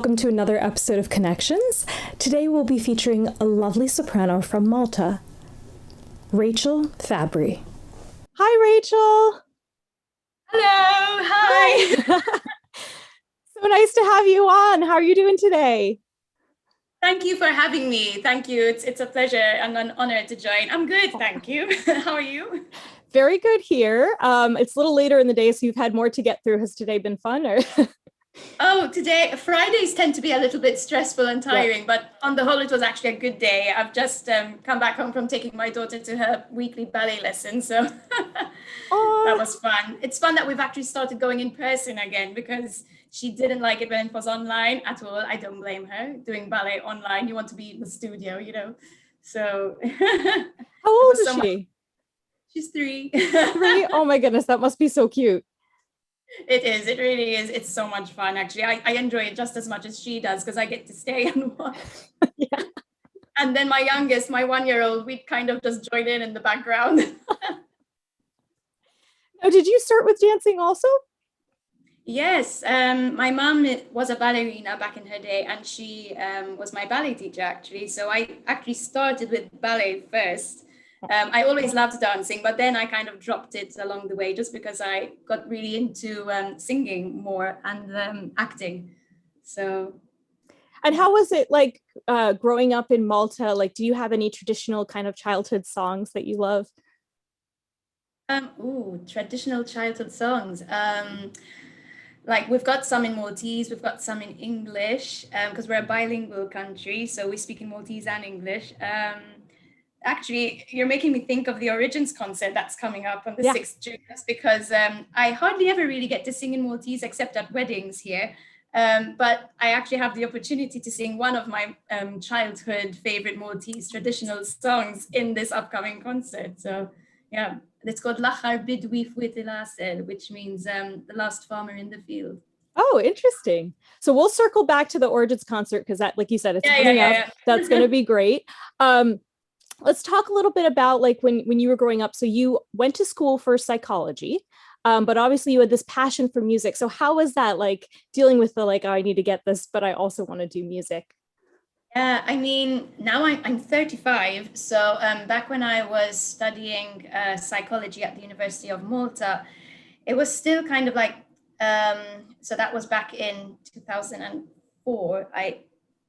welcome to another episode of Connections. Today we'll be featuring a lovely soprano from Malta, Rachel Fabri. Hi, Rachel. Hello, hi. So nice to have you on. How are you doing today? Thank you for having me. Thank you. It's a pleasure and an honor to join. I'm good, thank you. How are you? Very good here. It's a little later in the day, so you've had more to get through. Has today been fun? Or Oh, today, Fridays tend to be a little bit stressful and yeah. tiring, but on the whole, it was actually a good day. I've just come back home from taking my daughter to her weekly ballet lesson, so that Oh, was fun. It's fun that we've actually started going in person again because she didn't like it when it was online at all. I don't blame her. Doing ballet online, you want to be in the studio, you know. So it how old was is so much. she? She's three. 3? Oh my goodness, that must be so cute. It is. It really is. It's so much fun, actually. I enjoy it just as much as she does because I get to stay and watch. Yeah. And then my youngest, my 1 year old, we kind of just join in the background. Now, did you start with dancing also? Yes, my mom was a ballerina back in her day, and she was my ballet teacher actually. So I actually started with ballet first. I always loved dancing, but then I kind of dropped it along the way just because I got really into singing more and acting. So And yeah. how was it like growing up in Malta? Like, do you have any traditional kind of childhood songs that you love? Traditional childhood songs. Like we've got some in Maltese, we've got some in English, because we're a bilingual country, so we speak in Maltese and English. Actually, you're making me think of the Origins concert that's coming up on the Yeah. 6th June, just because I hardly ever really get to sing in Maltese except at weddings here. But I actually have the opportunity to sing one of my childhood favorite Maltese traditional songs in this upcoming concert. So, yeah, it's called Lachar Bidwi Fuit El Asel, which means the last farmer in the field. Oh, interesting. So we'll circle back to the Origins concert because that, like you said, it's Yeah, coming up. yeah, That's going yeah. to be great. Um, let's talk a little bit about like when you were growing up. So you went to school for psychology, but obviously you had this passion for music. So how was that like dealing with the like, oh, I need to get this, but I also want to do music? Yeah, I mean, now I'm 35. So back when I was studying psychology at the University of Malta, it was still kind of like, so that was back in 2004. I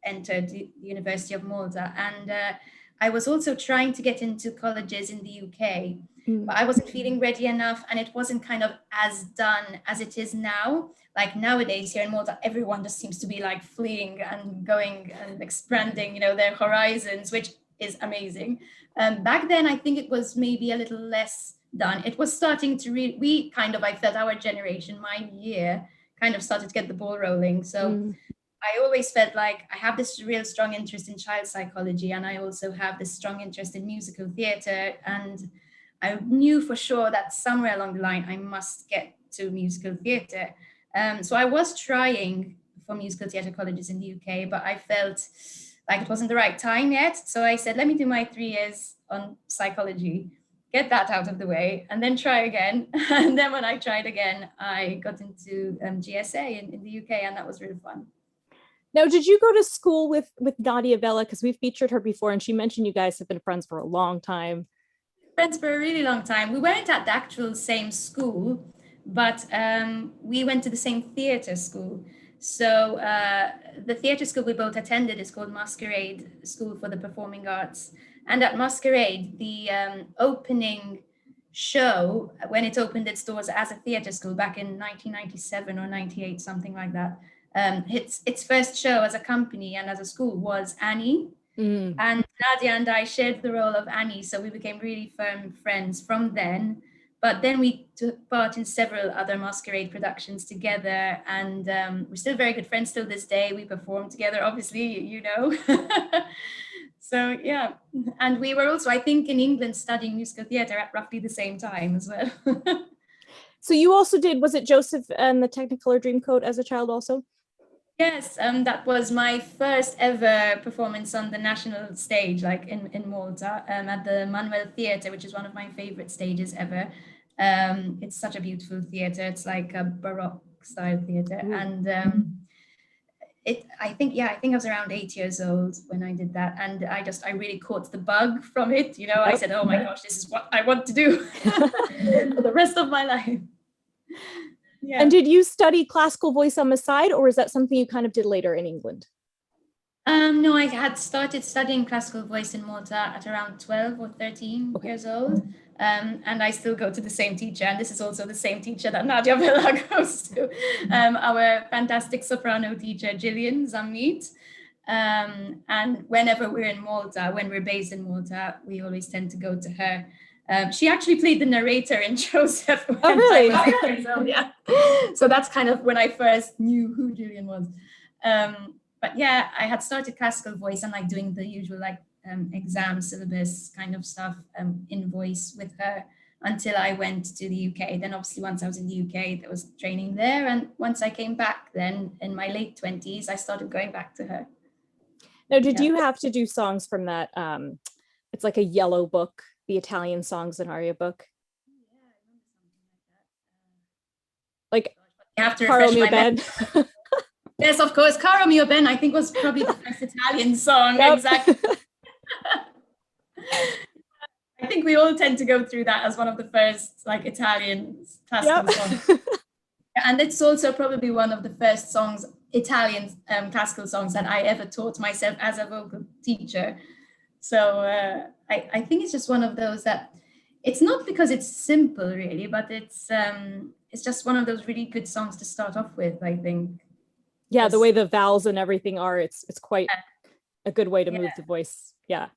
entered the University of Malta, and I was also trying to get into colleges in the UK, Mm. but I wasn't feeling ready enough, and it wasn't kind of as done as it is now. Like nowadays here in Malta, everyone just seems to be like fleeing and going and expanding, their horizons, which is amazing. Back then, I think it was maybe a little less done. It was starting to we kind of, I felt our generation, my year, kind of started to get the ball rolling. So Mm. I always felt like I have this real strong interest in child psychology, and I also have this strong interest in musical theatre. And I knew for sure that somewhere along the line I must get to musical theatre. So I was trying for musical theatre colleges in the UK, but I felt like it wasn't the right time yet. So I said, let me do my 3 years on psychology, get that out of the way, and then try again. And then when I tried again, I got into GSA in the UK, and that was really fun. Now, did you go to school with Nadia Vella? Because we've featured her before, and she mentioned you guys have been friends for a long time. Friends for a really long time. We weren't at the actual same school, but we went to the same theatre school. So the theatre school we both attended is called Masquerade School for the Performing Arts. And at Masquerade, the opening show, when it opened its doors as a theatre school back in 1997 or 98, something like that, its first show as a company and as a school was Annie. Mm. And Nadia and I shared the role of Annie, so we became really firm friends from then. But then we took part in several other masquerade productions together, and we're still very good friends till this day. We perform together, obviously, So yeah, and we were also, I think, in England studying musical theatre at roughly the same time as well. So you also did, was it Joseph and the Technicolor Dreamcoat as a child also? Yes, that was my first ever performance on the national stage, like in Malta, at the Manuel Theatre, which is one of my favorite stages ever. It's such a beautiful theatre. It's like a Baroque style theatre. Ooh. And I think I was around 8 years old when I did that, and I really caught the bug from it. I Yep. said, "Oh my gosh, this is what I want to do for the rest of my life." Yeah. And did you study classical voice on the side, or is that something you kind of did later in England? No, I had started studying classical voice in Malta at around 12 or 13 Okay. years old. And I still go to the same teacher. And this is also the same teacher that Nadia Villa goes to, our fantastic soprano teacher, Gillian Zammit. And whenever we're in Malta, when we're based in Malta, we always tend to go to her. She actually played the narrator in Joseph when Oh, really? I was 8 years old. Yeah. So that's kind of when I first knew who Gillian was. But yeah, I had started classical voice and like doing the usual like exam syllabus kind of stuff in voice with her until I went to the UK. Then obviously once I was in the UK, there was training there. And once I came back then in my late 20s, I started going back to her. Now, did you have to do songs from that? It's like a yellow book, the Italian songs and aria book. Like You have to Caro refresh Mio my Ben. memory. Yes, of course. Caro Mio Ben, I think, was probably the first Italian song. Yep. Exactly. I think we all tend to go through that as one of the first like Italian classical songs. And it's also probably one of the first songs, Italian classical songs that I ever taught myself as a vocal teacher. So I think it's just one of those that it's not because it's simple really, but it's just one of those really good songs to start off with, I think. Yeah, the way the vowels and everything are, it's quite a good way to move the voice. Yeah.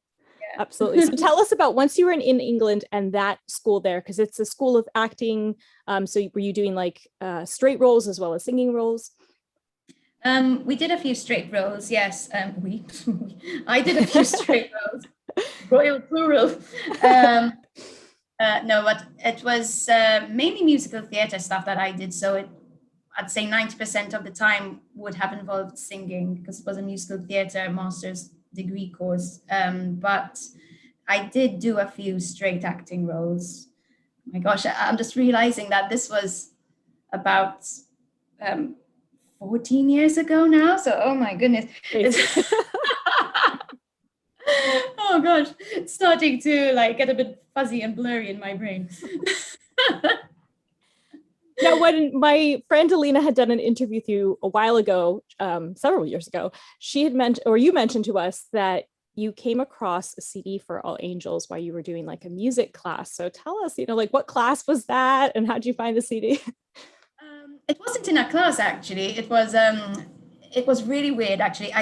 Absolutely. So tell us about once you were in England and that school there, because it's a school of acting. So were you doing like straight roles as well as singing roles? We did a few straight roles, yes. I did a few straight roles, royal plural. No, but it was mainly musical theatre stuff that I did. So I'd say 90% of the time would have involved singing because it was a musical theatre master's degree course. But I did do a few straight acting roles. Oh my gosh, I'm just realizing that this was about 14 years ago now. So, oh my goodness. Oh gosh, it's starting to like get a bit fuzzy and blurry in my brain. Now, when my friend Alina had done an interview with you a while ago, several years ago, she had mentioned, or you mentioned to us that you came across a CD for All Angels while you were doing like a music class. So tell us, like what class was that and how did you find the CD? It wasn't in a class actually. It was really weird actually.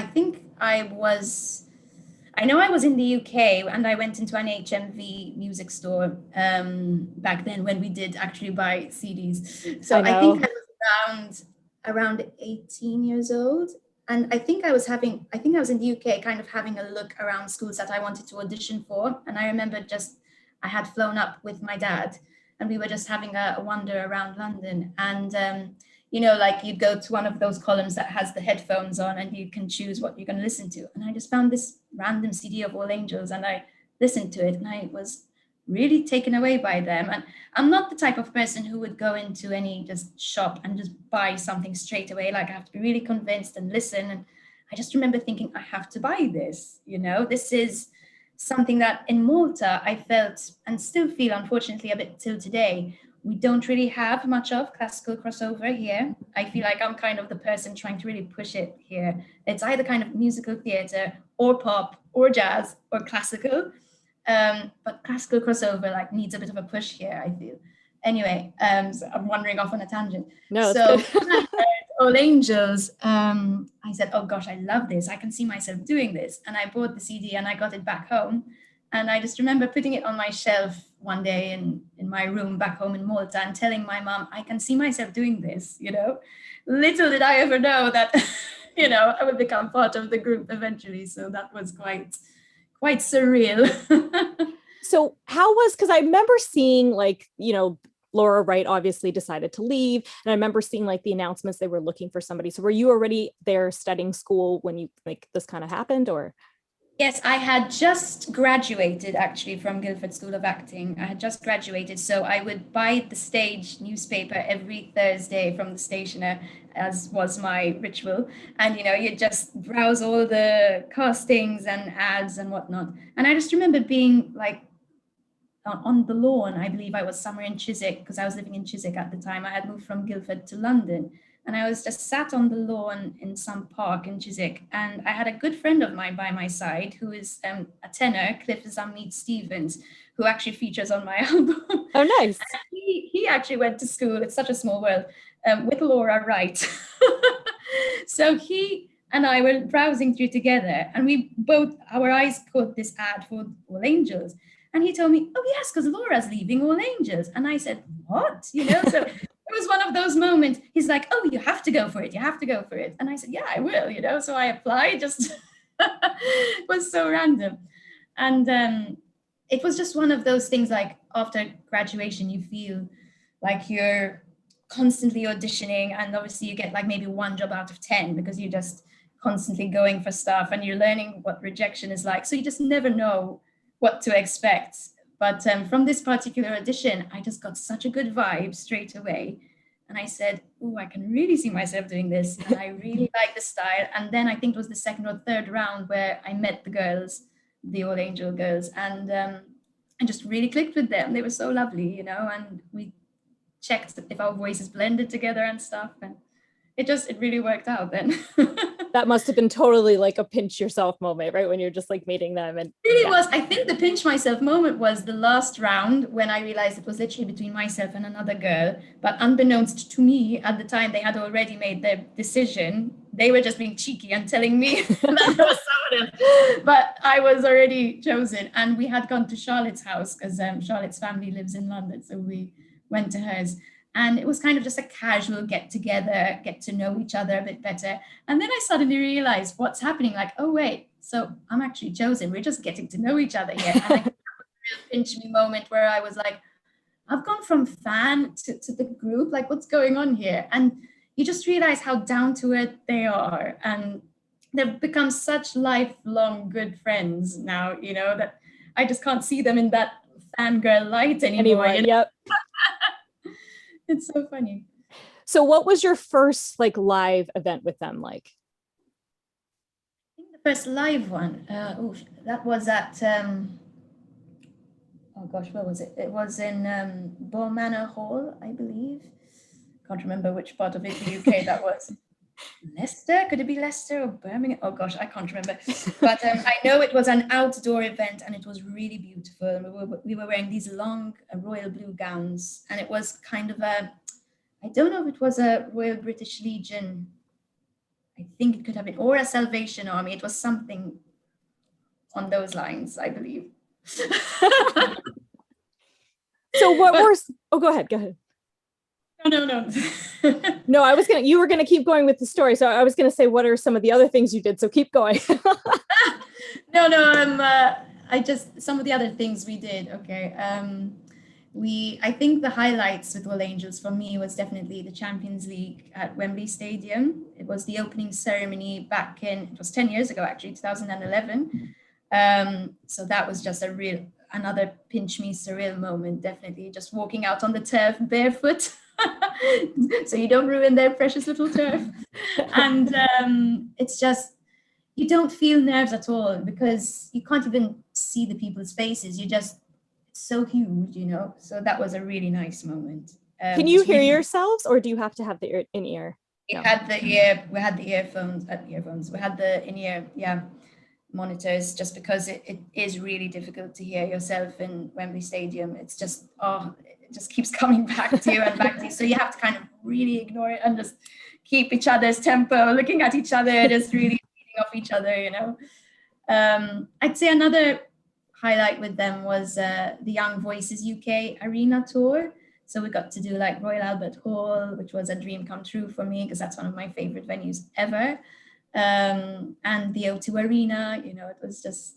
I know I was in the UK and I went into an HMV music store back then when we did actually buy CDs. So I think I was around 18 years old. And I think I was in the UK kind of having a look around schools that I wanted to audition for. And I remember I had flown up with my dad and we were just having a wander around London. And like you'd go to one of those columns that has the headphones on and you can choose what you're going to listen to. And I just found this random CD of All Angels and I listened to it and I was really taken away by them. And I'm not the type of person who would go into any just shop and just buy something straight away. Like I have to be really convinced and listen. And I just remember thinking, I have to buy this. This is something that in Malta I felt and still feel, unfortunately, a bit till today. We don't really have much of classical crossover here. I feel like I'm kind of the person trying to really push it here. It's either kind of musical theatre or pop or jazz or classical. But classical crossover like needs a bit of a push here, I feel. Anyway, so I'm wandering off on a tangent. No, so when I heard All Angels, I said, oh gosh, I love this. I can see myself doing this. And I bought the CD and I got it back home. And I just remember putting it on my shelf one day in my room back home in Malta and telling my mom, I can see myself doing this, Little did I ever know that, I would become part of the group eventually. So that was quite surreal. So because I remember seeing Laura Wright obviously decided to leave. And I remember seeing like the announcements they were looking for somebody. So were you already there studying school when you this kind of happened or? Yes, I had just graduated actually from Guildford School of Acting. I had just graduated, so I would buy the stage newspaper every Thursday from the stationer, as was my ritual. And you just browse all the castings and ads and whatnot. And I just remember being like on the lawn. I believe I was somewhere in Chiswick because I was living in Chiswick at the time. I had moved from Guildford to London. And I was just sat on the lawn in some park in Chiswick. And I had a good friend of mine by my side who is a tenor, Cliff Zammead Stevens, who actually features on my album. Oh, nice. He actually went to school, it's such a small world, with Laura Wright. So he and I were browsing through together, and we both, our eyes caught this ad for All Angels. And he told me, oh, yes, because Laura's leaving All Angels. And I said, what? So it was one of those moments. He's like, oh, you have to go for it. You have to go for it. And I said, yeah, I will. So I applied, just it was so random. And it was just one of those things, like after graduation, you feel like you're constantly auditioning. And obviously you get like maybe one job out of 10 because you're just constantly going for stuff and you're learning what rejection is like. So you just never know what to expect. But from this particular audition, I just got such a good vibe straight away. And I said, oh, I can really see myself doing this. And I really like the style. And then I think it was the second or third round where I met the girls, the All Angel girls, and I just really clicked with them. They were so lovely, and we checked if our voices blended together and stuff. And it really worked out then. That must have been totally like a pinch yourself moment, right? When you're just like meeting them. And It really was. I think the pinch myself moment was the last round when I realized it was literally between myself and another girl. But unbeknownst to me at the time, they had already made their decision. They were just being cheeky and telling me that there was someone else. But I was already chosen. And we had gone to Charlotte's house because Charlotte's family lives in London. So we went to hers. And it was kind of just a casual get together, get to know each other a bit better. And then I suddenly realized what's happening. Like, oh, wait, so I'm actually chosen. We're just getting to know each other here. And I had a real pinch me moment where I was like, I've gone from fan to the group. Like, what's going on here? And you just realize how down to earth they are. And they've become such lifelong good friends now, that I just can't see them in that fangirl light anymore. Yep. It's so funny. So what was your first like live event with them like? I think the first live one, that was at, oh gosh, where was it? It was in Bow Manor Hall, I believe. Can't remember which part of it, the UK that was. Leicester? Could it be Leicester or Birmingham? Oh gosh, I can't remember. But I know it was an outdoor event and it was really beautiful. We were wearing these long royal blue gowns, and it was kind of I don't know if it was a Royal British Legion. I think it could have been, or a Salvation Army. It was something on those lines, I believe. So what were, oh, go ahead. No. No, you were gonna keep going with the story. So I was gonna say, what are some of the other things you did? So keep going. No, some of the other things we did. Okay. I think the highlights with All Angels for me was definitely the Champions League at Wembley Stadium. It was the opening ceremony back it was 10 years ago, actually, 2011. So that was just another pinch me surreal moment, definitely. Just walking out on the turf barefoot. So you don't ruin their precious little turf. And it's just, you don't feel nerves at all because you can't even see the people's faces. It's so huge, So that was a really nice moment. Can you hear yourselves, or do you have to have the in-ear? We had the earphones. We had the in-ear, monitors, just because it is really difficult to hear yourself in Wembley Stadium. It's just, it just keeps coming back to you and back to you. So you have to kind of really ignore it and just keep each other's tempo, looking at each other, just really feeding off each other, I'd say another highlight with them was the Young Voices UK Arena Tour. So we got to do like Royal Albert Hall, which was a dream come true for me because that's one of my favorite venues ever. And the O2 Arena, it was just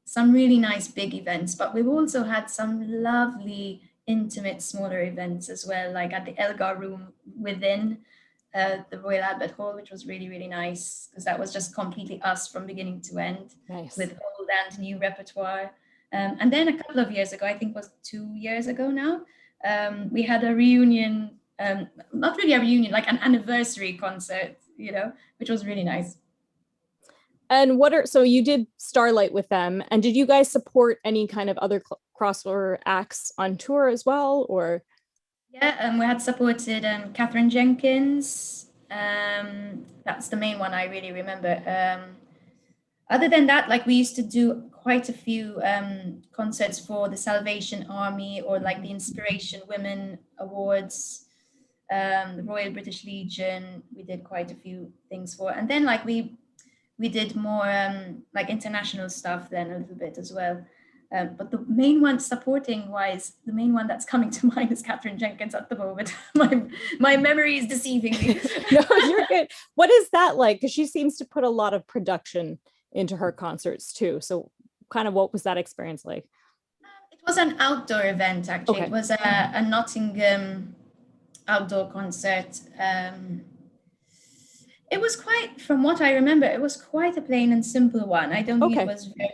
some really nice big events. But we've also had some lovely, intimate, smaller events as well, like at the Elgar Room within the Royal Albert Hall, which was really, really nice because that was just completely us from beginning to end. Nice. With all old and new repertoire. And then a couple of years ago, I think it was 2 years ago now, we had a reunion, not really a reunion, like an anniversary concert, which was really nice. And so you did Starlight with them, and did you guys support any kind of other crossover acts on tour as well, or? Yeah, we had supported Catherine Jenkins. That's the main one I really remember. Other than that, like we used to do quite a few concerts for the Salvation Army or like the Inspiration Women Awards, the Royal British Legion. We did quite a few things for, and then like we did more like international stuff then a little bit as well. But the main one supporting wise, the main one that's coming to mind is Catherine Jenkins at the moment. my memory is deceiving me. No, you're good. What is that like? Because she seems to put a lot of production into her concerts too. So kind of what was that experience like? It was an outdoor event actually. Okay. It was a Nottingham outdoor concert. It was quite, from what I remember, it was quite a plain and simple one. I don't think it Okay. was very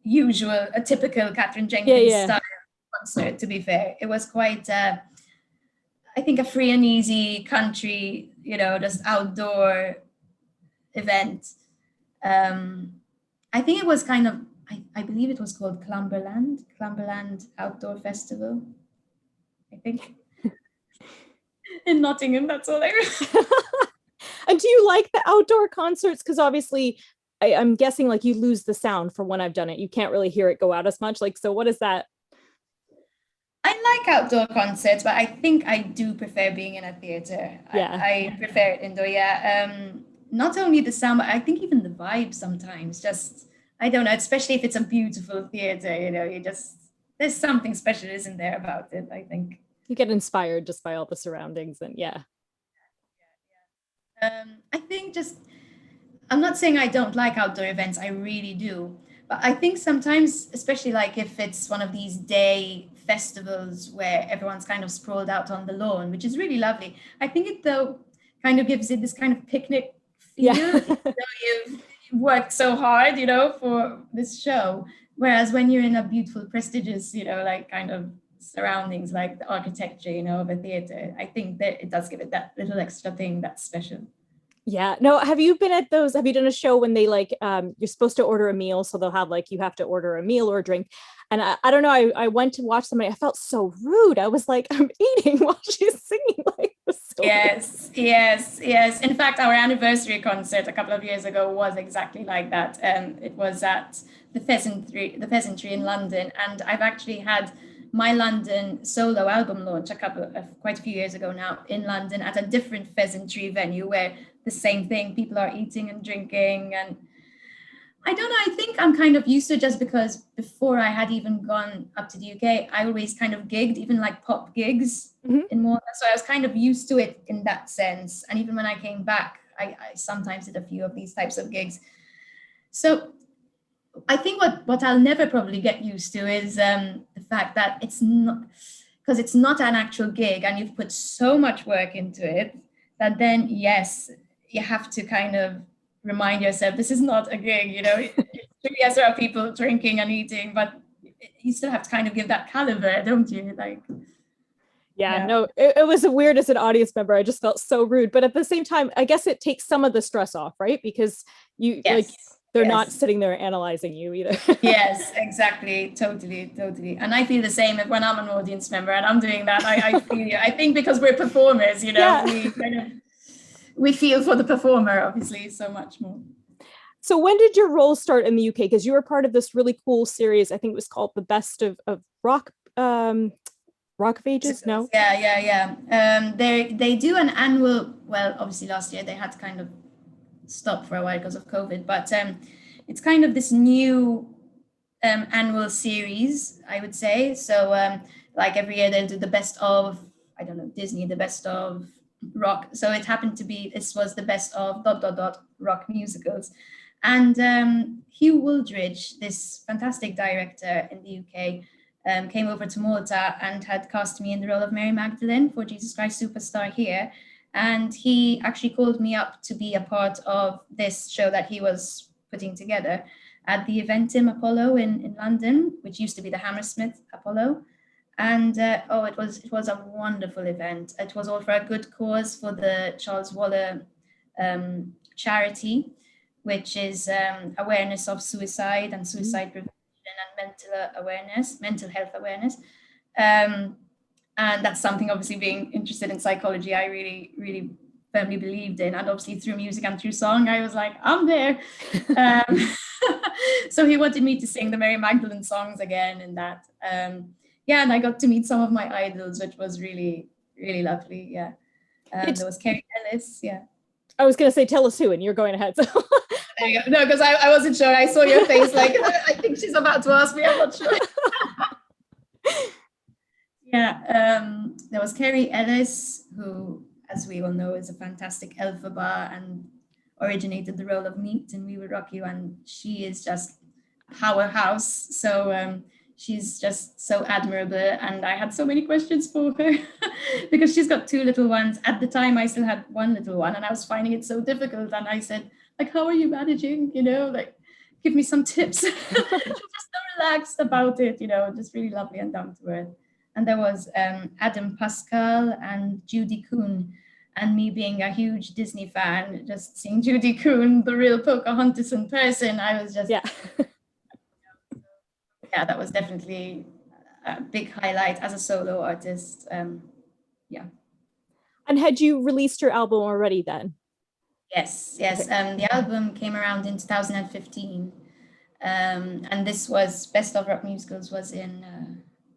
usual, a typical Catherine Yeah, Jenkins yeah. style concert, to be fair. It was quite, I think, a free and easy country, just outdoor event. I think it was kind of, I believe it was called Clumberland Outdoor Festival, I think. In Nottingham, that's all I remember. And do you like the outdoor concerts? Because obviously, I'm guessing like you lose the sound from when I've done it. You can't really hear it go out as much. Like, so what is that? I like outdoor concerts, but I think I do prefer being in a theater. Yeah. I prefer it indoor, yeah. Not only the sound, but I think even the vibe sometimes. Just, I don't know, especially if it's a beautiful theater, there's something special, isn't there, about it, I think. You get inspired just by all the surroundings, and yeah. I think just, I'm not saying I don't like outdoor events, I really do. But I think sometimes, especially like if it's one of these day festivals where everyone's kind of sprawled out on the lawn, which is really lovely, I think it though kind of gives it this kind of picnic feel. Yeah. You've worked so hard, for this show. Whereas when you're in a beautiful, prestigious, like kind of surroundings, like the architecture, of a theater, I think that it does give it that little extra thing that's special. Yeah. No, have you been at those? Have you done a show when they like you're supposed to order a meal, so they'll have like you have to order a meal or a drink. And I don't know, I went to watch somebody, I felt so rude. I was like, I'm eating while she's singing. Like, it was so Yes, yes, yes. In fact, our anniversary concert a couple of years ago was exactly like that. It was at the Pheasantry in London, and I've actually had my London solo album launch quite a few years ago now in London at a different Pheasantry venue where the same thing, people are eating and drinking, and I don't know, I think I'm kind of used to it just because before I had even gone up to the UK, I always kind of gigged, even like pop gigs Mhm. in Malta. So I was kind of used to it in that sense. And even when I came back, I sometimes did a few of these types of gigs. So I think what I'll never probably get used to is the fact that it's not, because it's not an actual gig and you've put so much work into it that then, yes, you have to kind of remind yourself this is not a gig, yes, there are people drinking and eating, but you still have to kind of give that caliber, don't you? Like, Yeah, yeah. no, it was weird as an audience member. I just felt so rude. But at the same time, I guess it takes some of the stress off, right? Because you like Yes, they're not yes, sitting there analyzing you either. yes, exactly, totally, totally. And I feel the same when I'm an audience member and I'm doing that. I feel you. I think because we're performers, Yeah. we feel for the performer, obviously, so much more. So when did your role start in the UK? Because you were part of this really cool series. I think it was called The Best of Rock, Rock of Ages. No. Yeah, yeah, yeah. They do an annual. Well, obviously last year they had to kind of stop for a while because of COVID, but it's kind of this new annual series, I would say. So like every year they'll do the best of, I don't know, Disney, the best of rock. So it happened to be this was the best of dot dot dot rock musicals, and Hugh Wooldridge, this fantastic director in the UK, came over to Malta and had cast me in the role of Mary Magdalene for Jesus Christ Superstar here. And he actually called me up to be a part of this show that he was putting together. at the Eventim Apollo in London, which used to be the Hammersmith Apollo. And it was a wonderful event. It was all for a good cause, for the Charles Waller charity, which is awareness of suicide and suicide prevention and mental health awareness. And that's something, obviously, being interested in psychology, I really, really firmly believed in. And obviously through music and through song, I was like, I'm there. So he wanted me to sing the Mary Magdalene songs again and that. Yeah, and I got to meet some of my idols, which was really, really lovely. Yeah. There was Kerry Ellis. Yeah. I was going to say, tell us who, and you're going ahead. So. There you go. No, because I wasn't sure. I saw your face like, I think she's about to ask me. I'm not sure. Yeah. There was Kerry Ellis, who, as we all know, is a fantastic Elphaba and originated the role of Meat in We Will Rock You. And she is just a powerhouse. So she's just so admirable. And I had so many questions for her because she's got two little ones. At the time, I still had one little one and I was finding it so difficult. And I said, like, how are you managing? Like, give me some tips. She was just so relaxed about it, just really lovely and down to earth. And there was Adam Pascal and Judy Kuhn. And me being a huge Disney fan, just seeing Judy Kuhn, the real Pocahontas in person, I was just... Yeah. Yeah, that was definitely a big highlight as a solo artist. Yeah. And had you released your album already then? Yes. The album came around in 2015. And this was Best of Rock Musicals was in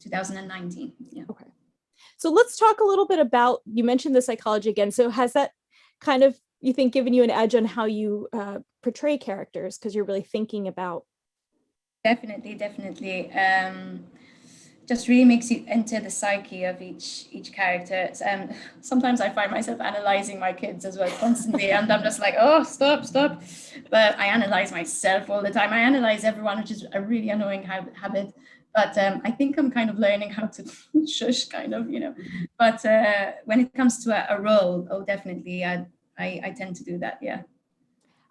2019. Yeah. Okay. So let's talk a little bit about, you mentioned the psychology again. So has that kind of, you think, given you an edge on how you portray characters, because you're really thinking about... Definitely. Just really makes you enter the psyche of each character. Sometimes I find myself analyzing my kids as well constantly, and I'm just like, oh, stop. But I analyze myself all the time. I analyze everyone, which is a really annoying habit. But I think I'm kind of learning how to shush, kind of. But when it comes to a role, oh, definitely, I tend to do that. Yeah.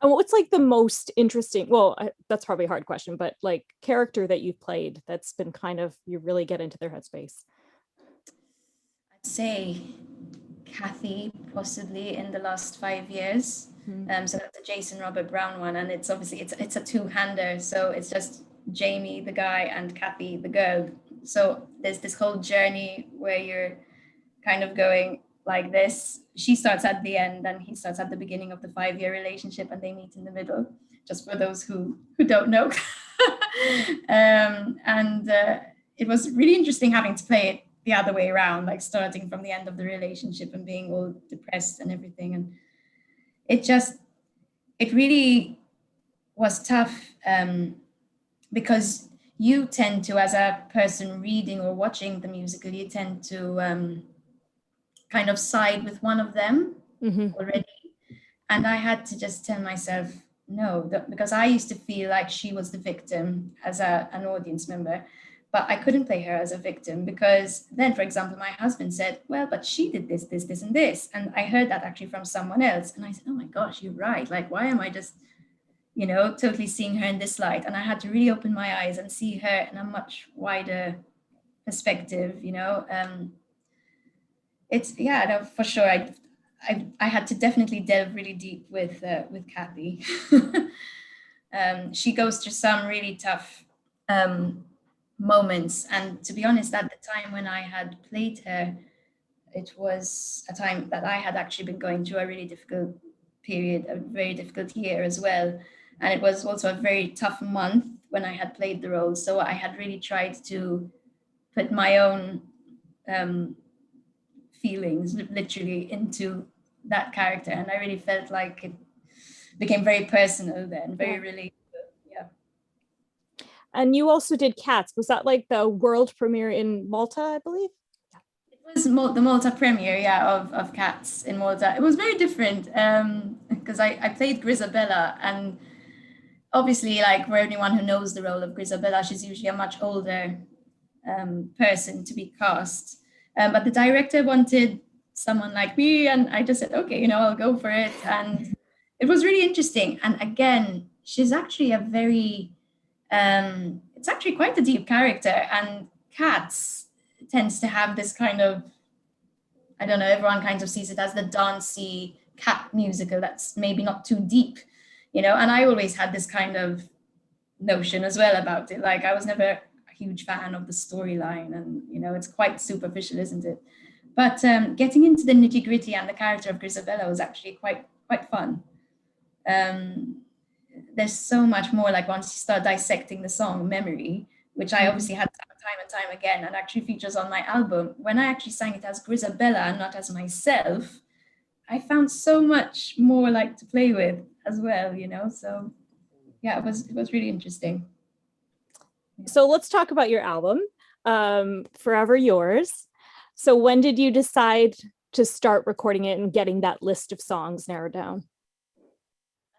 And what's like the most interesting, well, that's probably a hard question, but like character that you've played that's been kind of, you really get into their headspace? I'd say Kathy, possibly in the last 5 years. Mm-hmm. So that's a Jason Robert Brown one. And it's obviously, it's a two-hander. So it's just Jamie, the guy, and Kathy, the girl. So there's this whole journey where you're kind of going like this. She starts at the end and he starts at the beginning of the 5-year relationship, and they meet in the middle, just for those who don't know. It was really interesting having to play it the other way around, like starting from the end of the relationship and being all depressed and everything. And it really was tough, because you tend to, as a person reading or watching the musical, you tend to kind of side with one of them already. And I had to just tell myself, no, because I used to feel like she was the victim as an audience member, but I couldn't play her as a victim, because then, for example, my husband said, well, but she did this, and this. And I heard that actually from someone else. And I said, oh my gosh, you're right. Like, why am I just, totally seeing her in this light? And I had to really open my eyes and see her in a much wider perspective, It's, yeah, no, for sure. I had to definitely delve really deep with Kathy. She goes through some really tough moments, and to be honest, at the time when I had played her, it was a time that I had actually been going through a really difficult period, a very difficult year as well, and it was also a very tough month when I had played the role. So I had really tried to put my own feelings literally into that character, and I really felt like it became very personal then, very relatable. Yeah. And you also did Cats. Was that like the world premiere in Malta, I believe? It was the Malta premiere, of Cats in Malta. It was very different because I played Grisabella, and obviously, like, for anyone who knows the role of Grisabella, she's usually a much older person to be cast. But the director wanted someone like me, and I just said, okay, I'll go for it. And it was really interesting. And again, she's actually a very It's actually quite a deep character, and Cats tends to have this kind of, I don't know, everyone kind of sees it as the dancey cat musical that's maybe not too deep, and I always had this kind of notion as well about it. Like, I was never a huge fan of the storyline, and it's quite superficial, isn't it? But getting into the nitty gritty and the character of Grisabella was actually quite fun. Um, there's so much more, like once you start dissecting the song Memory, which I obviously had time and time again, and actually features on my album. When I actually sang it as Grisabella and not as myself, I found so much more like to play with as well, So yeah, it was really interesting. So let's talk about your album, Forever Yours. So when did you decide to start recording it and getting that list of songs narrowed down?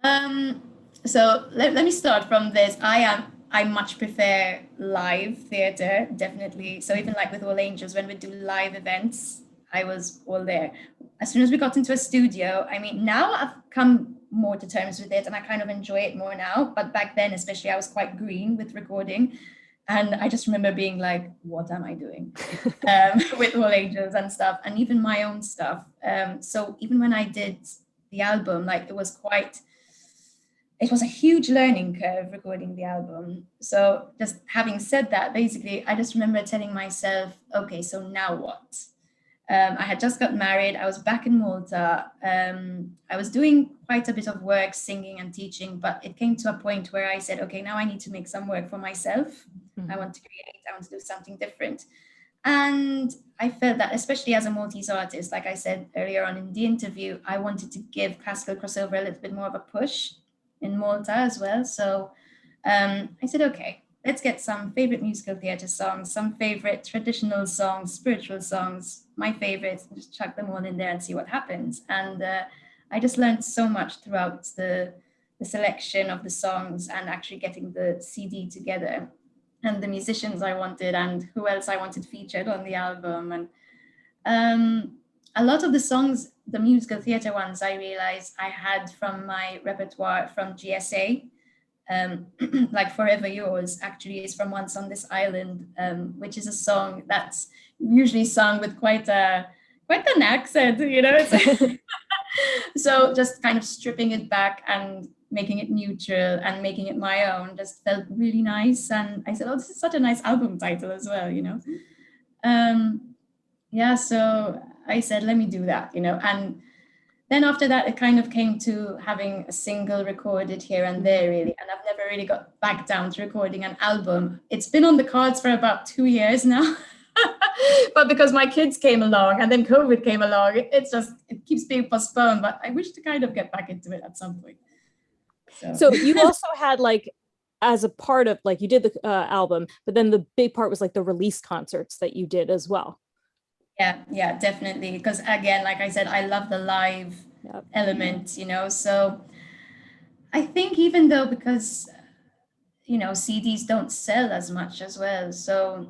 Um, so let me start from this. I much prefer live theater, definitely. So even like with All Angels, when we do live events, I was all there. As soon as we got into a studio, I mean, now I've come more to terms with it and I kind of enjoy it more now. But back then, especially, I was quite green with recording. And I just remember being like, what am I doing? With All Angels and stuff, and even my own stuff. So even when I did the album, like it was a huge learning curve recording the album. So just having said that, basically, I just remember telling myself, okay, so now what? I had just got married. I was back in Malta. I was doing quite a bit of work, singing and teaching, but it came to a point where I said, okay, now I need to make some work for myself. I want to create, I want to do something different. And I felt that, especially as a Maltese artist, like I said earlier on in the interview, I wanted to give classical crossover a little bit more of a push in Malta as well. So I said, okay, let's get some favorite musical theatre songs, some favorite traditional songs, spiritual songs, my favorites, and just chuck them all in there and see what happens. And I just learned so much throughout the selection of the songs and actually getting the CD together, and the musicians I wanted and who else I wanted featured on the album. And a lot of the songs, the musical theatre ones, I realized I had from my repertoire from GSA. Like Forever Yours actually is from Once on This Island, which is a song that's usually sung with quite an accent, So just kind of stripping it back and making it neutral and making it my own just felt really nice. And I said, oh, this is such a nice album title as well, Yeah, so I said, let me do that, And then after that, it kind of came to having a single recorded here and there, really. And I've never really got back down to recording an album. It's been on the cards for about 2 years now. But because my kids came along and then COVID came along, it keeps being postponed. But I wish to kind of get back into it at some point. So you also had like, as a part of like, you did the album, but then the big part was like the release concerts that you did as well. Yeah, definitely. Because again, like I said, I love the live element, So I think even though because, CDs don't sell as much as well. So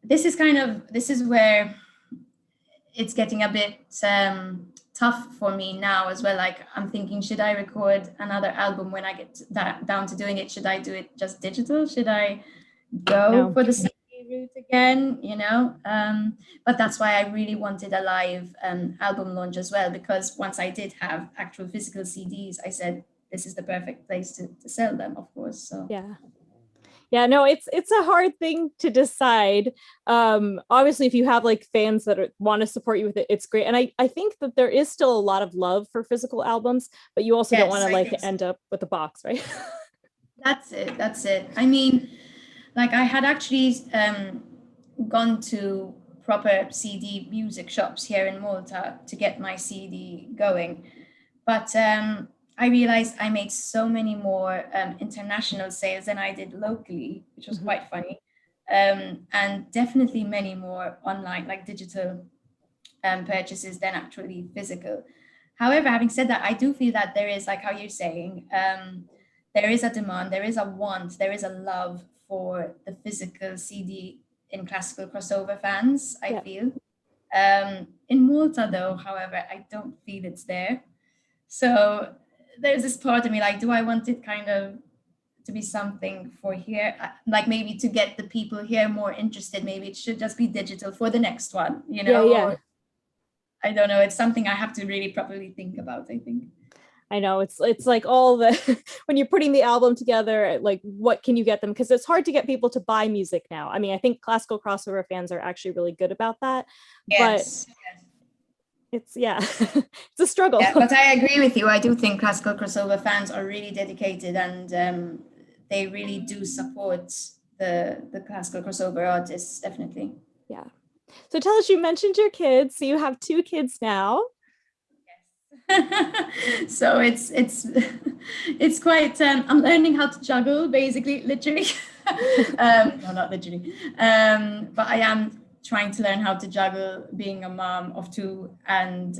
this is where it's getting a bit tough for me now as well. Like I'm thinking, should I record another album when I get down to doing it? Should I do it just digital? Should I go for the CD route again? But that's why I really wanted a live album launch as well, because once I did have actual physical CDs, I said this is the perfect place to sell them, of course. So yeah, no, it's a hard thing to decide. Obviously if you have like fans that want to support you with it, it's great. And I think that there is still a lot of love for physical albums, but you also don't want to like end up with a box, right? That's it. I mean, like I had actually gone to proper CD music shops here in Malta to get my CD going, but I realized I made so many more international sales than I did locally, which was quite funny, and definitely many more online, like digital purchases than actually physical. However, having said that, I do feel that there is, like how you're saying, there is a demand, there is a want, there is a love for the physical CD in classical crossover fans, I feel. In Malta, though, however, I don't feel it's there. So there's this part of me like, do I want it kind of to be something for here, like maybe to get the people here more interested. Maybe it should just be digital for the next one, Yeah, yeah. or I don't know. It's something I have to really properly think about, I think. I know it's like all the when you're putting the album together, like what can you get them? Because it's hard to get people to buy music now. I mean, I think classical crossover fans are actually really good about that, but Yes. it's yeah, it's a struggle. Yeah, but I agree with you. I do think classical crossover fans are really dedicated, and they really do support the classical crossover artists, definitely. Yeah. So tell us, you mentioned your kids. So you have two kids now. So it's quite. I'm learning how to juggle, basically, literally. No, not literally. But I am trying to learn how to juggle being a mom of two and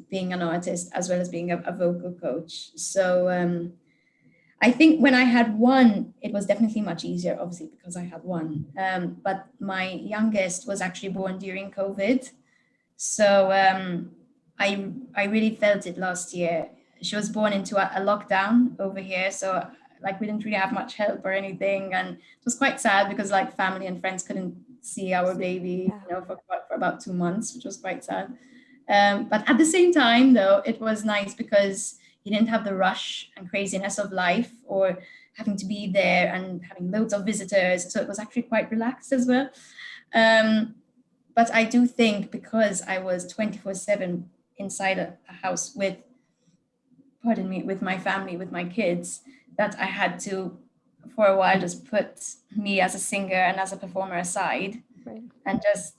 being an artist as well as being a vocal coach. So I think when I had one, it was definitely much easier, obviously, because I had one. But my youngest was actually born during COVID. So I really felt it last year. She was born into a lockdown over here. So like we didn't really have much help or anything. And it was quite sad because like family and friends couldn't see our baby, Yeah. for about 2 months, which was quite sad. But at the same time, though, it was nice because you didn't have the rush and craziness of life or having to be there and having loads of visitors. So it was actually quite relaxed as well. Um, but I do think because I was 24/7 inside a house with, pardon me, with my family, with my kids, that I had to, for a while, just put me as a singer and as a performer aside Right. and just,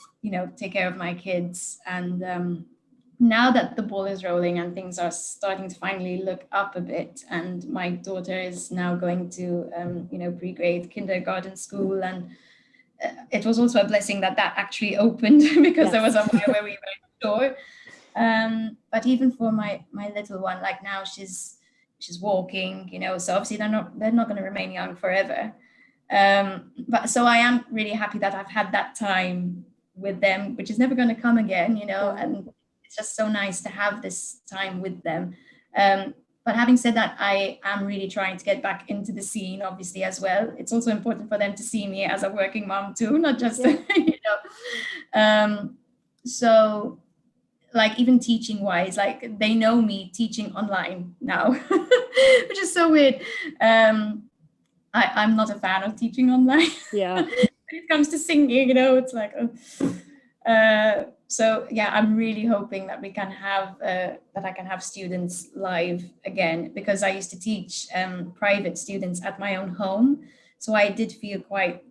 take care of my kids. And now that the ball is rolling and things are starting to finally look up a bit, and my daughter is now going to, pre-grade kindergarten school, and it was also a blessing that that actually opened because there was a while where we weren't sure. But even for my little one, like now she's walking, so obviously they're not going to remain young forever. But so I am really happy that I've had that time with them, which is never going to come again, Yeah. and it's just so nice to have this time with them. But having said that, I am really trying to get back into the scene, obviously, as well. It's also important for them to see me as a working mom too, not just, Yeah. So like even teaching wise, like they know me teaching online now, which is so weird. I'm not a fan of teaching online. Yeah. When it comes to singing, it's like, so yeah, I'm really hoping that we can have that I can have students live again, because I used to teach private students at my own home. So I did feel quite,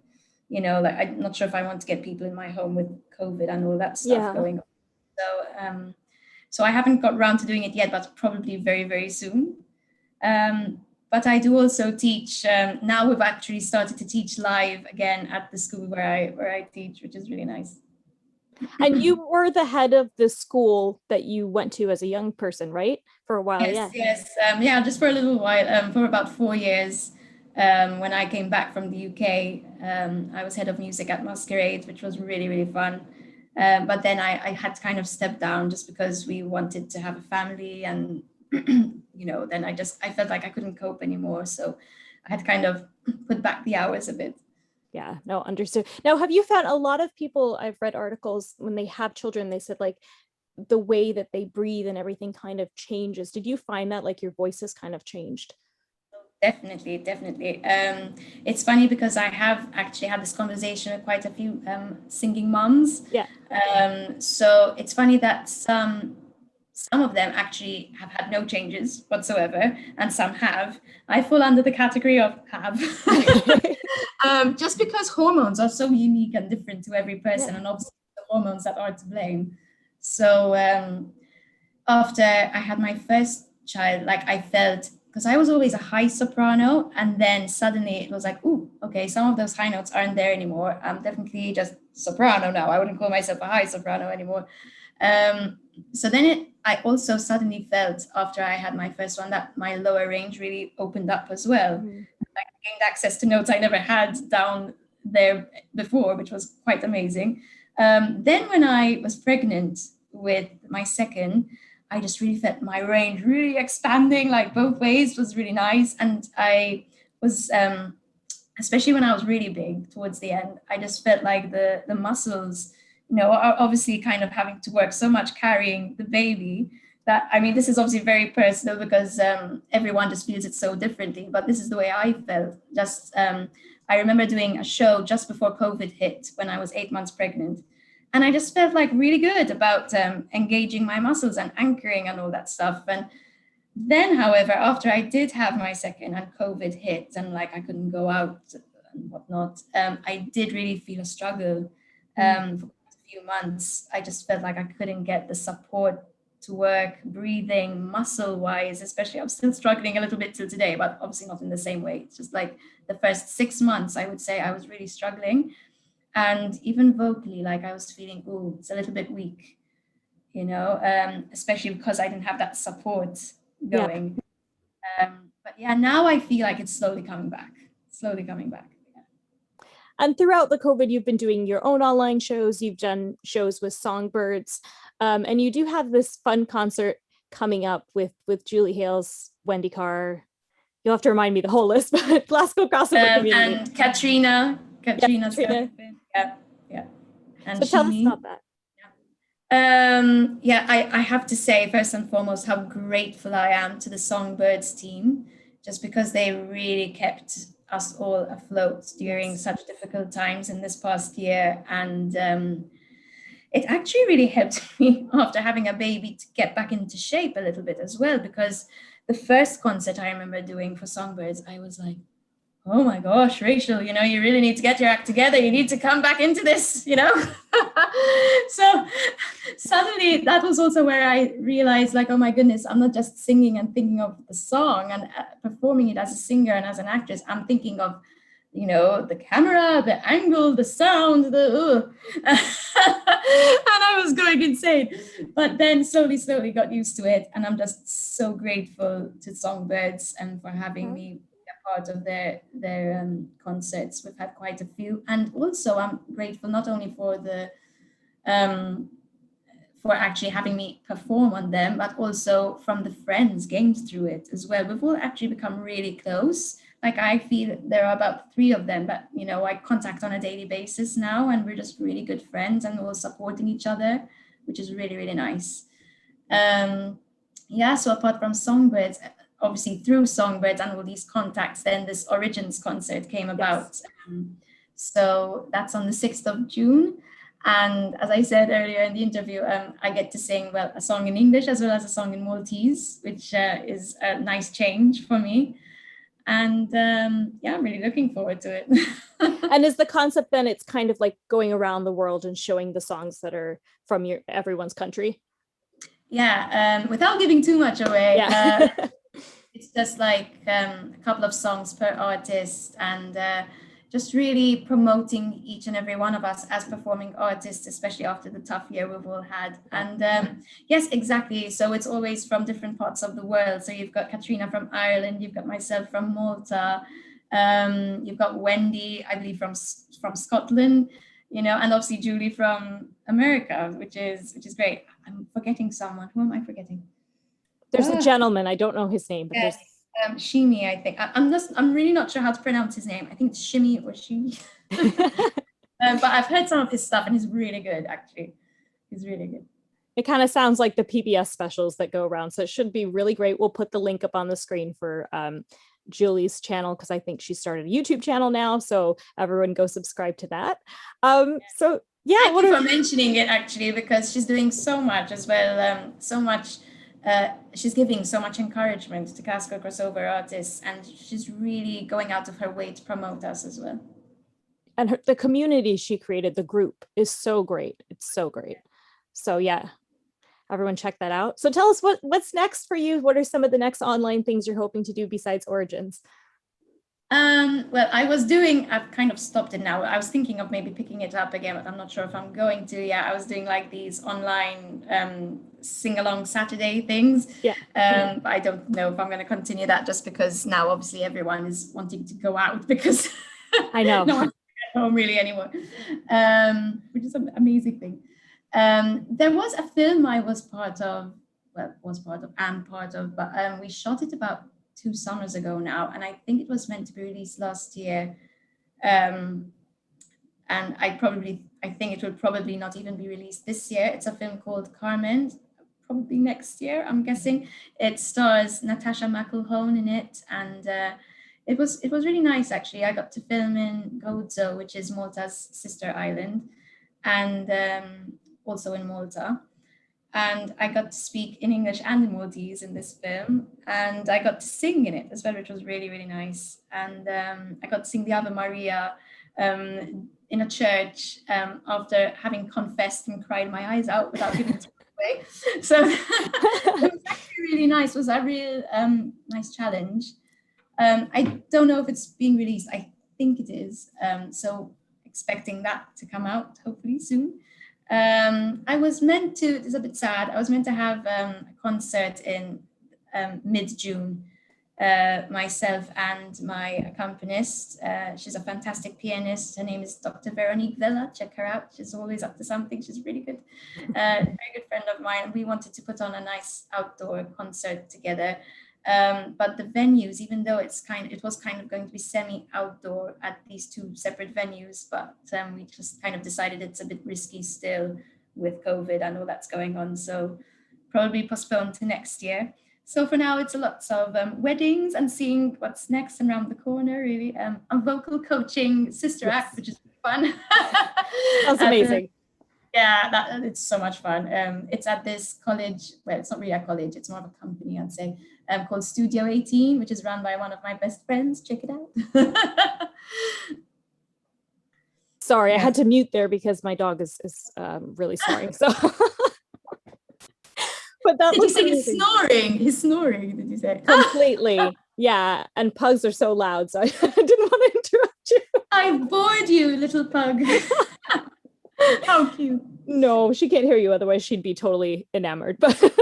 like I'm not sure if I want to get people in my home with COVID and all that stuff Yeah. going on. So I haven't got around to doing it yet, but probably very, very soon. But I do also teach. Now we've actually started to teach live again at the school where I teach, which is really nice. And you were the head of the school that you went to as a young person, right? For a while, Yes, yeah. yes, yeah, just for a little while, for about 4 years. When I came back from the UK, I was head of music at Masquerade, which was really, really fun. But then I had to kind of step down just because we wanted to have a family, and then I felt like I couldn't cope anymore, so I had to kind of put back the hours a bit. Yeah, no, understood. Now, have you found a lot of people, I've read articles when they have children, they said like the way that they breathe and everything kind of changes. Did you find that like your voice has kind of changed? Definitely, definitely. It's funny because I have actually had this conversation with quite a few singing moms. Yeah. So it's funny that some of them actually have had no changes whatsoever, and some have. I fall under the category of have. Just because hormones are so unique and different to every person, Yeah. and obviously the hormones that are to blame. So after I had my first child, like I felt, because I was always a high soprano, and then suddenly it was like, ooh, okay, some of those high notes aren't there anymore. I'm definitely just soprano now. I wouldn't call myself a high soprano anymore. So then I also suddenly felt after I had my first one that my lower range really opened up as well. Mm-hmm. I gained access to notes I never had down there before, which was quite amazing. Then when I was pregnant with my second, I just really felt my range really expanding, like both ways was really nice. And I was, especially when I was really big towards the end, I just felt like the muscles, are obviously kind of having to work so much carrying the baby that, I mean, this is obviously very personal because everyone just feels it so differently, but this is the way I felt. Just, I remember doing a show just before COVID hit when I was 8 months pregnant. And I just felt like really good about engaging my muscles and anchoring and all that stuff. And then, however, after I did have my second and COVID hit and like I couldn't go out and whatnot, I did really feel a struggle for a few months. I just felt like I couldn't get the support to work, breathing, muscle wise, especially. I'm still struggling a little bit till today, but obviously not in the same way. It's just like the first 6 months, I would say I was really struggling. And even vocally, like I was feeling, oh, it's a little bit weak, especially because I didn't have that support Yeah. going. But yeah, now I feel like it's slowly coming back, slowly coming back. Yeah. And throughout the COVID, you've been doing your own online shows. You've done shows with Songbirds, and you do have this fun concert coming up with Julie Hales, Wendy Carr. You'll have to remind me the whole list, but Glasgow Crossover Community. And Katrina's Katrina. yeah, yeah. And So tell us about that. Yeah, I have to say, first and foremost, how grateful I am to the Songbirds team, just because they really kept us all afloat during such difficult times in this past year. And it actually really helped me after having a baby to get back into shape a little bit as well, because the first concert I remember doing for Songbirds, I was like, oh my gosh, Rachel, you really need to get your act together. You need to come back into this, So suddenly that was also where I realized, like, oh my goodness, I'm not just singing and thinking of the song and performing it as a singer and as an actress. I'm thinking of, the camera, the angle, the sound, and I was going insane. But then slowly got used to it. And I'm just so grateful to Songbirds and for having me part of their concerts. We've had quite a few, and also I'm grateful not only for the for actually having me perform on them, but also from the friends gained through it as well. We've all actually become really close. Like I feel there are about 3 of them, but I contact on a daily basis now, and we're just really good friends and we're all supporting each other, which is really, really nice. Yeah, so apart from Songbirds, obviously through Songbirds and all these contacts, then this Origins concert came about. Yes. So that's on the 6th of June. And as I said earlier in the interview, I get to sing, well, a song in English as well as a song in Maltese, which is a nice change for me. And yeah, I'm really looking forward to it. And is the concept then, it's kind of like going around the world and showing the songs that are from everyone's country? Yeah, without giving too much away. Yeah. It's just like a couple of songs per artist, and just really promoting each and every one of us as performing artists, especially after the tough year we've all had. And yes, exactly. So it's always from different parts of the world. So you've got Katrina from Ireland, you've got myself from Malta, you've got Wendy, I believe, from Scotland, and obviously Julie from America, which is great. I'm forgetting someone. Who am I forgetting? There's a gentleman, I don't know his name, but yes, there's Shimi, I think. I'm really not sure how to pronounce his name. I think it's Shimi or Shimi. But I've heard some of his stuff and he's really good, actually. He's really good. It kind of sounds like the PBS specials that go around. So it should be really great. We'll put the link up on the screen for Julie's channel, because I think she started a YouTube channel now. So everyone go subscribe to that. So yeah. Thank you for mentioning it, actually, because she's doing so much as well. So much. She's giving so much encouragement to Glasgow crossover artists, and she's really going out of her way to promote us as well. And the community she created, the group, is so great. It's so great. So yeah, everyone check that out. So tell us what's next for you. What are some of the next online things you're hoping to do besides Origins? Well, I've kind of stopped it now. I was thinking of maybe picking it up again, but I'm not sure if I'm going to. Yeah, I was doing like these online sing-along Saturday things. Yeah. But I don't know if I'm going to continue that, just because now obviously everyone is wanting to go out because I know. No one's at home really anymore, which is an amazing thing. There was a film I was part of. was part of, am part of, but we shot it about 2 summers ago now, and I think it was meant to be released last year. And I think it will probably not even be released this year. It's a film called Carmen, probably next year, I'm guessing. It stars Natasha McElhone in it, and it was really nice, actually. I got to film in Gozo, which is Malta's sister island, and also in Malta. And I got to speak in English and in Maltese in this film, and I got to sing in it as well, which was really, really nice. And I got to sing the Ave Maria in a church after having confessed and cried my eyes out without giving it away. So it was actually really nice. It was a real nice challenge. I don't know if it's being released. I think it is. So expecting that to come out hopefully soon. I was meant to, it's a bit sad, I was meant to have a concert in mid-June, myself and my accompanist. She's a fantastic pianist. Her name is Dr. Veronique Villa. Check her out. She's always up to something. She's really good. Very good friend of mine. We wanted to put on a nice outdoor concert together. But the venues, even though it was kind of going to be semi-outdoor at these two separate venues, but we just kind of decided it's a bit risky still with COVID and all that's going on. So probably postponed to next year. So for now, it's a lot of weddings and seeing what's next and around the corner, really. A vocal coaching sister act, which is fun. That's amazing. Yeah, it's so much fun. It's at this college. Well, it's not really a college. It's more of a company, I'd say, called Studio 18, which is run by one of my best friends. Check it out. Sorry, I had to mute there because my dog is really snoring. So, but that did you say he's snoring? He's snoring. Did you say completely? Yeah, and pugs are so loud, so I didn't want to interrupt you. I bored you, little pug. How cute. No, she can't hear you, otherwise she'd be totally enamored. But of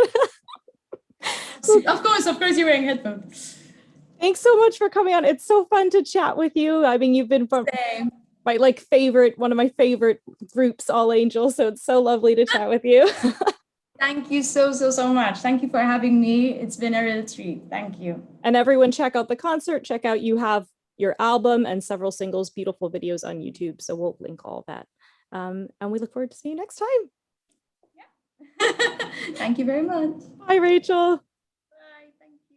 course you're wearing headphones. Thanks so much for coming on. It's so fun to chat with you. I mean, you've been from my one of my favorite groups, All Angels, so it's so lovely to chat with you. Thank you so much. Thank you for having me. It's been a real treat. Thank you. And everyone, check out the concert. Check out, you have your album and several singles, beautiful videos on YouTube. So we'll link all that. And we look forward to seeing you next time. Yeah. Thank you very much. Bye, Rachel. Bye. Thank you.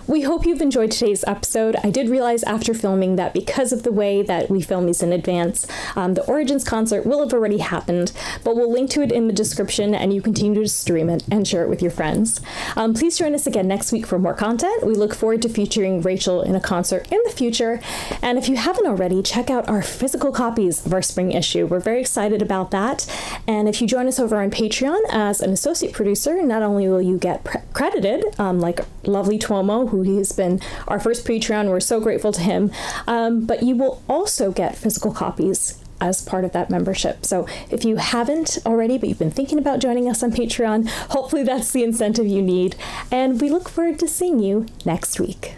We hope you've enjoyed today's episode. I did realize after filming that because of the way that we film these in advance, the Origins concert will have already happened, but we'll link to it in the description and you continue to stream it and share it with your friends. Please join us again next week for more content. We look forward to featuring Rachel in a concert in the future. And if you haven't already, check out our physical copies of our spring issue. We're very excited about that. And if you join us over on Patreon as an associate producer, not only will you get credited, like lovely Tuomo, who he's been our first Patreon. We're so grateful to him. But you will also get physical copies as part of that membership. So if you haven't already, but you've been thinking about joining us on Patreon, hopefully that's the incentive you need. And we look forward to seeing you next week.